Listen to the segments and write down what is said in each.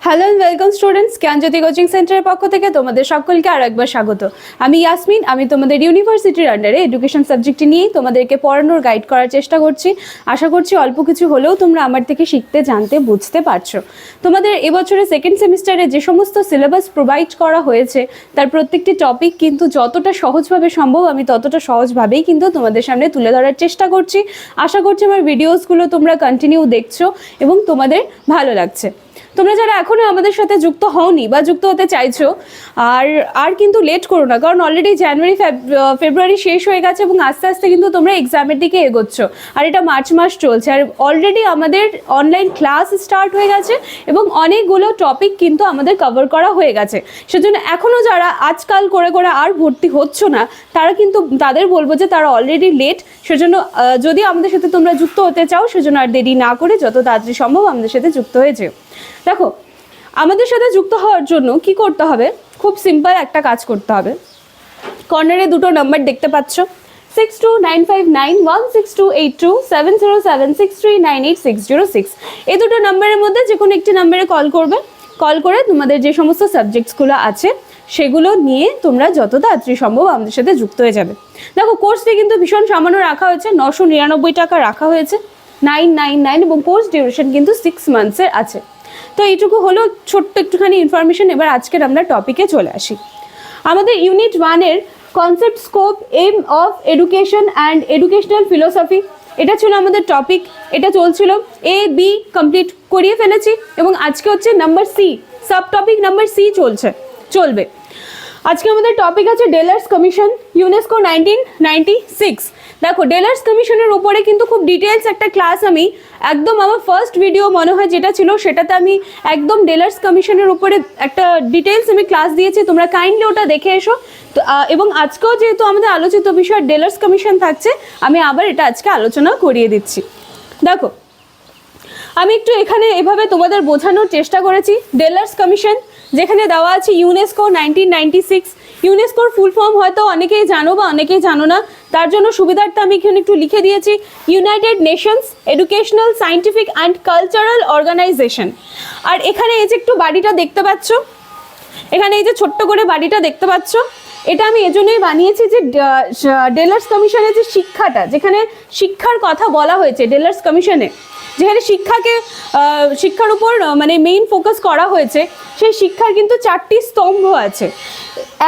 Hello and welcome students, Gyanjyoti coaching সেন্টারের পক্ষ থেকে তোমাদের সকলকে আর একবার স্বাগত। আমি ইয়াসমিন, আমি তোমাদের ইউনিভার্সিটির আন্ডারে এডুকেশন সাবজেক্টটি নিয়েই তোমাদেরকে পড়ানোর গাইড করার চেষ্টা করছি। আশা করছি অল্প কিছু হলেও তোমরা আমার থেকে শিখতে, জানতে, বুঝতে পারছো। তোমাদের এবছরের সেকেন্ড সেমিস্টারে যে সমস্ত সিলেবাস প্রোভাইড করা হয়েছে তার প্রত্যেকটি টপিক কিন্তু যতটা সহজভাবে সম্ভব আমি ততটা সহজভাবেই কিন্তু তোমাদের সামনে তুলে ধরার চেষ্টা করছি। আশা করছি আমার ভিডিওসগুলো তোমরা কন্টিনিউ দেখছো এবং তোমাদের ভালো লাগছে। তোমরা যারা এখনো আমাদের সাথে যুক্ত হওনি বা যুক্ত হতে চাইছো আর কিন্তু লেট করো না, কারণ অলরেডি জানুয়ারি ফেব্রুয়ারি শেষ হয়ে গেছে এবং আস্তে আস্তে কিন্তু তোমরা এক্সামের দিকে এগোচ্ছ। আর এটা মার্চ মাস চলছে, আর অলরেডি আমাদের অনলাইন ক্লাস স্টার্ট হয়ে গেছে এবং অনেকগুলো টপিক কিন্তু আমাদের কভার করা হয়ে গেছে। সেজন্য এখনও যারা আজকাল করে করে আর ভর্তি হচ্ছ না তারা কিন্তু তাদের বলবো যে তারা অলরেডি লেট। সেজন্য যদি আমাদের সাথে তোমরা যুক্ত হতে চাও সেজন্য আর দেরি না করে যত তাড়াতাড়ি সম্ভব আমাদের সাথে যুক্ত হয়ে যেও। দেখো, আমাদের সাথে যুক্ত হওয়ার জন্য কি করতে হবে, খুব সিম্পল একটা কাজ করতে হবে। কর্নারে দুটো নাম্বার দেখতে পাচ্ছ, 62959162827076398606। এই দুটো নাম্বারের মধ্যে যে কোনো একটি নাম্বারে কল করবে। কল করে তোমাদের যে সমস্ত সাবজেক্টসগুলো আছে সেগুলো নিয়ে তোমরা যত তাড়াতাড়ি সম্ভব আমাদের সাথে যুক্ত হয়ে যাবে। দেখো, কোর্স ফি কিন্তু ভীষণ সামান্য রাখা হয়েছে, 999 টাকা রাখা হয়েছে, 999, এবং কোর্স ডিউরেশন কিন্তু 6 মান্থসের আছে। তো এইটুকু হলো ছোট্ট একটুখানি ইনফরমেশন। এবার আজকের আমরা টপিকে চলে আসি। আমাদের ইউনিট 1-এর concept, scope, aim of education and educational philosophy, এটা ছিল আমাদের টপিক। এটা চলছিল, এ বি কমপ্লিট করিয়ে ফেলেছি এবং আজকে হচ্ছে number C, sub topic number C চলবে। আজকে আমাদের টপিক আছে ডেলার্স কমিশন, ইউনেস্কো 1996। দেখো, ডেলার্স কমিশনের উপরে কিন্তু খুব ডিটেলস একটা ক্লাস আমি একদম আমার ফার্স্ট ভিডিও মনে হয় যেটা ছিল সেটাতে আমি একদম ডেলার্স কমিশনের উপরে একটা ডিটেলস আমি ক্লাস দিয়েছি, তোমরা কাইন্ডলি ওটা দেখে এসো। তো এবং আজকেও যেহেতু আমাদের আলোচিত বিষয় ডেলার্স কমিশন থাকছে, আমি আবার এটা আজকে আলোচনা করিয়ে দিচ্ছি। দেখো, আমি একটু এখানে এভাবে তোমাদের বোঝানোর চেষ্টা করেছি। ডেলার্স কমিশন যেখানে দেওয়া আছে ইউনেস্কো 1996, ইউনেস্কোর ফুল ফর্ম হয়তো অনেকেই জানো বা অনেকেই জানো না, তার জন্য সুবিধার্থে আমি এখানে একটু লিখে দিয়েছি, United Nations Educational, Scientific and Cultural Organization. আর এখানে এই যে একটু বাড়িটা দেখতে পাচ্ছ, এখানে এই যে ছোট্ট করে বাড়িটা দেখতে পাচ্ছ, এটা আমি এজন্যই বানিয়েছি যে ডেলার্স কমিশনের যে শিক্ষাটা, যেখানে শিক্ষার কথা বলা হয়েছে ডেলার্স কমিশনে, যেখানে শিক্ষার উপর মানে মেইন ফোকাস করা হয়েছে, সেই শিক্ষার কিন্তু 4টি স্তম্ভ আছে,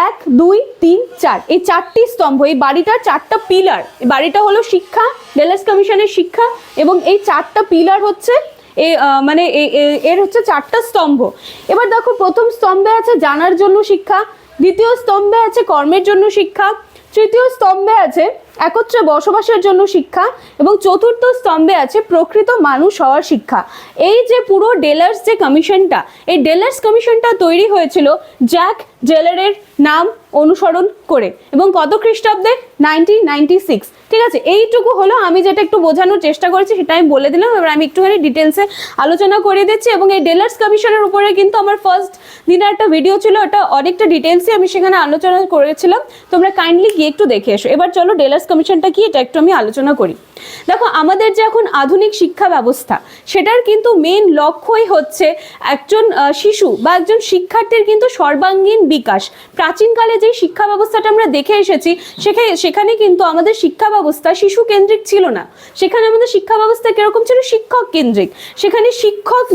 1 2 3 4। এই 4টি স্তম্ভ, এই বাড়িটার 4টা পিলার। এই বাড়িটা হলো শিক্ষা, ডেলার্স কমিশনের শিক্ষা, এবং এই 4টা পিলার হচ্ছে এর হচ্ছে 4টা স্তম্ভ। এবার দেখো, প্রথম স্তম্ভে আছে জানার জন্য শিক্ষা, দ্বিতীয় স্তম্ভে আছে কর্মের জন্য শিক্ষা, তৃতীয় স্তম্ভে আছে একত্রে বসবাসের জন্য শিক্ষা, এবং চতুর্থ স্তম্ভে আছে প্রকৃত মানুষ হওয়ার শিক্ষা। এই যে পুরো ডেলার্স যে কমিশনটা, এই ডেলার্স কমিশনটা তৈরি হয়েছিল জ্যাক জেলারের নাম অনুসরণ করে, এবং কত খ্রিস্টাব্দে? 1996। ঠিক আছে, এইটুকু হলো আমি যেটা একটু বোঝানোর চেষ্টা করেছি সেটা আমি বলে দিলাম। এবার আমি একটুখানি ডিটেলসে আলোচনা করে দিচ্ছি। এবং এই ডেলার্স কমিশনের উপরে কিন্তু আমার ফার্স্ট দিনের একটা ভিডিও ছিল, ওটা অনেকটা ডিটেলসে আমি সেখানে আলোচনা করেছিলাম, তোমরা কাইন্ডলি গিয়ে একটু দেখে এসো। এবার চলো ডেলার্স কমিশনটা কি এটা একটু আমি আলোচনা করি। দেখো, আমাদের যে এখন আধুনিক শিক্ষা ব্যবস্থা, সেটার কিন্তু মেন লক্ষ্যই হচ্ছে একজন শিশু বা একজন শিক্ষার্থীর কিন্তু সর্বাঙ্গীন বিকাশ। প্রাচীনকালে যে শিক্ষা ব্যবস্থাটা আমরা দেখে এসেছি সেখানে কিন্তু আমাদের শিক্ষা ব্যবস্থা শিশু কেন্দ্রিক ছিল না, সেখানে আমাদের শিক্ষা ব্যবস্থা কিরকম ছিল? শিক্ষক কেন্দ্রিক। সেখানে শিক্ষক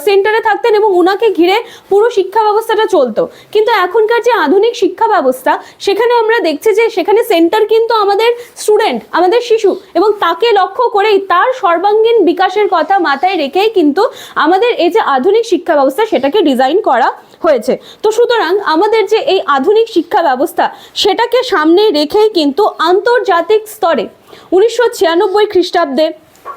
সেন্টারে থাকতেন এবং ওনাকে ঘিরে পুরো শিক্ষা ব্যবস্থাটা চলতো। কিন্তু এখনকার যে আধুনিক শিক্ষা ব্যবস্থা, সেখানে আমরা দেখছি যে সেখানে সেন্টার কিন্তু আমাদের স্টুডেন্ট, আমাদের শিশু, এবং তাকে লক্ষ্য করেই তার সর্বাঙ্গীন বিকাশের কথা মাথায় রেখেই কিন্তু আমাদের এই যে আধুনিক শিক্ষা ব্যবস্থা সেটাকে ডিজাইন করা হয়েছে। তো সুতরাং আমাদের যে এই আধুনিক শিক্ষা ব্যবস্থা সেটাকে সামনে রেখেই কিন্তু আন্তর্জাতিক স্তরে 1996 খ্রিস্টাব্দে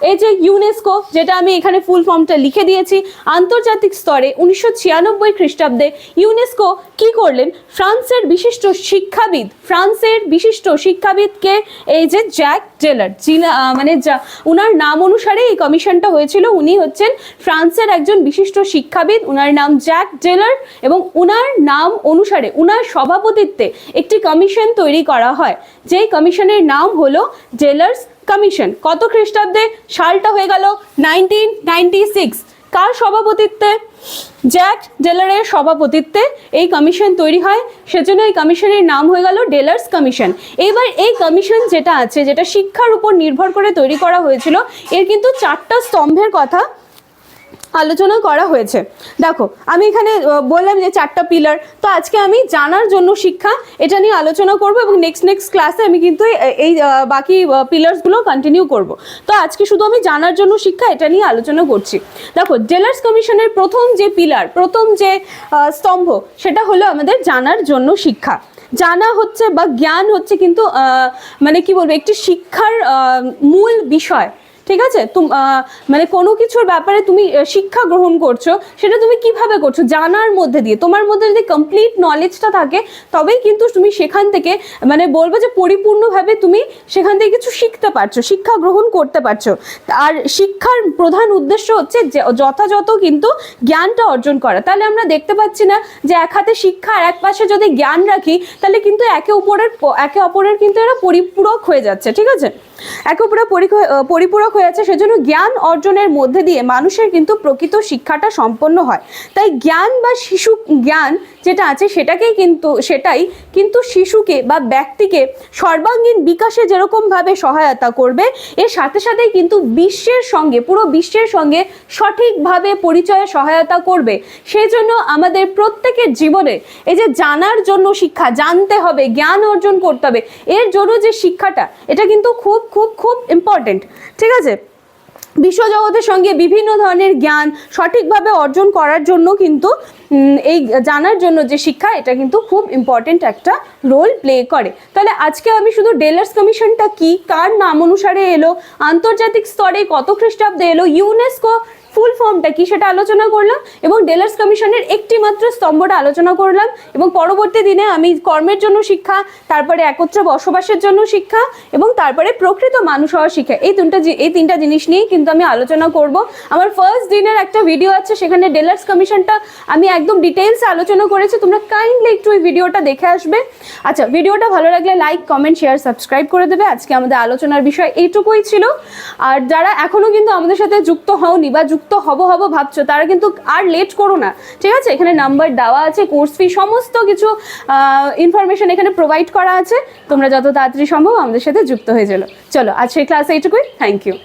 এই যে ইউনেস্কো, যেটা আমি এখানে ফুল ফর্মটা লিখে দিয়েছি, আন্তর্জাতিক স্তরে 1996 খ্রিস্টাব্দে ইউনেস্কো কি করলেন? ফ্রান্সের বিশিষ্ট শিক্ষাবিদকে এই যে জ্যাক জেলার, উনার নাম অনুসারে এই কমিশনটা হয়েছিল। উনি হচ্ছেন ফ্রান্সের একজন বিশিষ্ট শিক্ষাবিদ, উনার নাম জ্যাক জেলার, এবং উনার নাম অনুসারে উনার সভাপতিত্বে একটি কমিশন তৈরি করা হয়, যেই কমিশনের নাম হলো ডেলার্স কমিশন। কত খ্রিস্টাব্দে? সালটা হয়ে গেল 1996। কার সভাপতিত্বে? জ্যাক ডেলারের সভাপতিত্বে এই কমিশন তৈরি হয়, সেজন্য এই কমিশনের নাম হয়ে গেল ডেলার্স কমিশন। এবার এই কমিশন যেটা আছে, যেটা শিক্ষার উপর নির্ভর করে তৈরি করা হয়েছিল, এর কিন্তু 4টা স্তম্ভের কথা আলোচনা করা হয়েছে। দেখো আমি এখানে বললাম যে 4টা পিলার, তো আজকে আমি জানার জন্য শিক্ষা এটা নিয়ে আলোচনা করব এবং নেক্সট ক্লাসে আমি কিন্তু এই বাকি পিলার্সগুলো কন্টিনিউ করব। তো আজকে শুধু আমি জানার জন্য শিক্ষা এটা নিয়ে আলোচনা করছি। দেখো ডেলার্স কমিশনের প্রথম যে পিলার, প্রথম যে স্তম্ভ, সেটা হলো আমাদের জানার জন্য শিক্ষা। জানা হচ্ছে বা জ্ঞান হচ্ছে কিন্তু মানে কি বলবো, একটি শিক্ষার মূল বিষয়। ঠিক আছে, মানে কোনো কিছুর ব্যাপারে তুমি শিক্ষা গ্রহণ করছো, সেটা তুমি কিভাবে করছো? জানার মধ্যে দিয়ে। তোমার মধ্যে যদি কমপ্লিট নলেজটা থাকে, তবেই কিন্তু তুমি সেখান থেকে মানে বলবো যে পরিপূর্ণভাবে তুমি সেখান থেকে কিছু শিখতে পারছো, শিক্ষা গ্রহণ করতে পারছো। আর শিক্ষার প্রধান উদ্দেশ্য হচ্ছে যথাযথ কিন্তু জ্ঞানটা অর্জন করা। তাহলে আমরা দেখতে পাচ্ছি না যে এক হাতে শিক্ষা আর এক পাশে যদি জ্ঞান রাখি, তাহলে কিন্তু একে অপরের কিন্তু এরা পরিপূরক হয়ে যাচ্ছে। ঠিক আছে, একে অপরের পরিপূরক হয়ে যাচ্ছে। সেজন্য জ্ঞান অর্জনের মধ্যে দিয়ে মানুষের কিন্তু প্রকৃত শিক্ষাটা সম্পন্ন হয়। তাই জ্ঞান বা শিশু জ্ঞান যেটা আছে সেটাই কিন্তু শিশুকে বা ব্যক্তিকে সর্বাঙ্গীন বিকাশে যেরকমভাবে সহায়তা করবে, এর সাথে সাথেই কিন্তু পুরো বিশ্বের সঙ্গে সঠিকভাবে পরিচয়ে সহায়তা করবে। সেই জন্য আমাদের প্রত্যেকের জীবনে এই যে জানার জন্য শিক্ষা, জানতে হবে, জ্ঞান অর্জন করতে হবে, এর জন্য যে শিক্ষাটা, এটা কিন্তু খুব খুব খুব ইম্পর্টেন্ট। ঠিক আছে, বিশ্বজগতের সঙ্গে বিভিন্ন ধরনের জ্ঞান সঠিকভাবে অর্জন করার জন্য কিন্তু এই জানার জন্য যে শিক্ষা, এটা কিন্তু খুব ইম্পর্টেন্ট একটা রোল প্লে করে। তাহলে আজকে আমি শুধু ডেলার্স কমিশনটা কি, কার নাম অনুসারে এলো, আন্তর্জাতিক স্তরে কত খ্রিস্টাব্দে এলো, ইউনেস্কো ফুল ফর্মটা কি সেটা আলোচনা করলাম, এবং ডেলার্স কমিশনের একটি মাত্র স্তম্ভটা আলোচনা করলাম। এবং পরবর্তী দিনে আমি কর্মের জন্য শিক্ষা, তারপরে একত্রে বসবাসের জন্য শিক্ষা, এবং তারপরে প্রকৃত মানুষ হওয়ার শিক্ষা, এই তিনটা জিনিস নিয়েই কিন্তু আমি আলোচনা করব। আমার ফার্স্ট দিনের একটা ভিডিও আছে, সেখানে ডেলার্স কমিশনটা আমি একদম ডিটেলসে আলোচনা করেছি, তোমরা কাইন্ডলি একটু ওই ভিডিওটা দেখে আসবে। আচ্ছা, ভিডিওটা ভালো লাগলে লাইক, কমেন্ট, শেয়ার, সাবস্ক্রাইব করে দেবে। আজকে আমাদের আলোচনার বিষয় এইটুকুই ছিল। আর যারা এখনো কিন্তু আমাদের সাথে যুক্ত হওনি বা যুক্ত হব ভাবছো, তারা কিন্তু আর লেট করো না। ঠিক আছে, এখানে নাম্বার দেওয়া আছে, কোর্স ফি সমস্ত কিছু ইনফরমেশন এখানে প্রোভাইড করা আছে। তোমরা যত তাড়াতাড়ি সম্ভব আমাদের সাথে যুক্ত হয়ে চলো। আজকের ক্লাস এইটুকুই। Thank you.